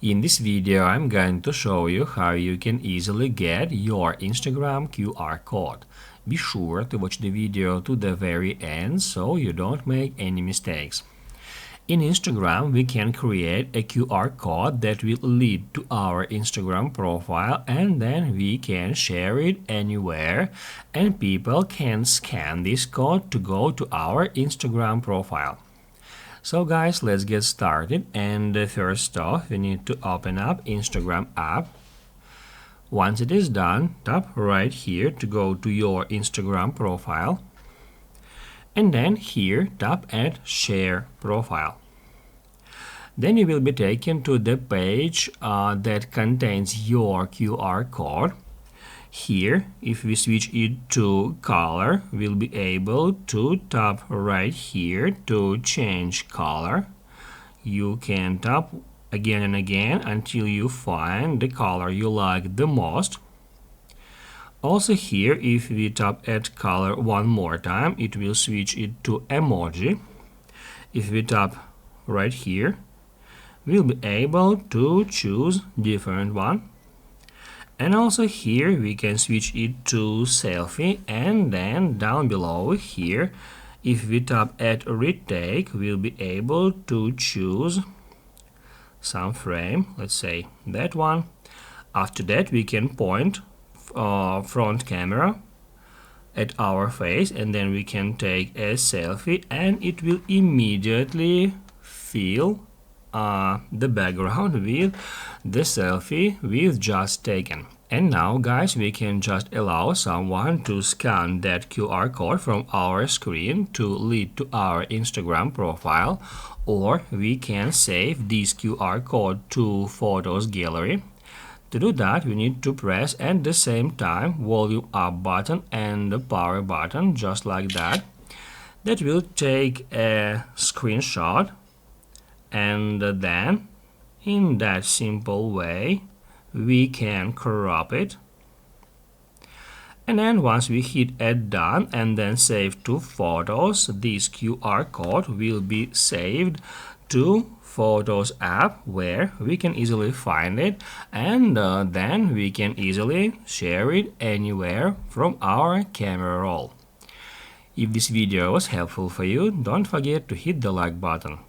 In this video, I'm going to show you how you can easily get your Instagram QR code. Be sure to watch the video to the very end so you don't make any mistakes. In Instagram, we can create a QR code that will lead to our Instagram profile, and then we can share it anywhere and people can scan this code to go to our Instagram profile. So guys, let's get started, and first off we need to open up Instagram app. Once it is done, tap right here to go to your Instagram profile, and then here tap at Share Profile. Then you will be taken to the page that contains your QR code. Here, if we switch it to color, we'll be able to tap right here to change color. You can tap again and again until you find the color you like the most. Also here, if we tap add color one more time, it will switch it to emoji. If we tap right here, we'll be able to choose different one. And also here we can switch it to selfie, and then down below here, if we tap add retake, we'll be able to choose some frame, let's say that one. After that we can point front camera at our face, and then we can take a selfie, and it will immediately fill the background with the selfie we've just taken. And now guys, we can just allow someone to scan that QR code from our screen to lead to our Instagram profile, or we can save this QR code to Photos Gallery. To do that, we need to press at the same time volume up button and the power button, just like that. That will take a screenshot, and then in that simple way we can crop it, and then once we hit add done and then save to photos, this QR code will be saved to Photos app where we can easily find it, and then we can easily share it anywhere from our camera roll. If this video was helpful for you, don't forget to hit the like button.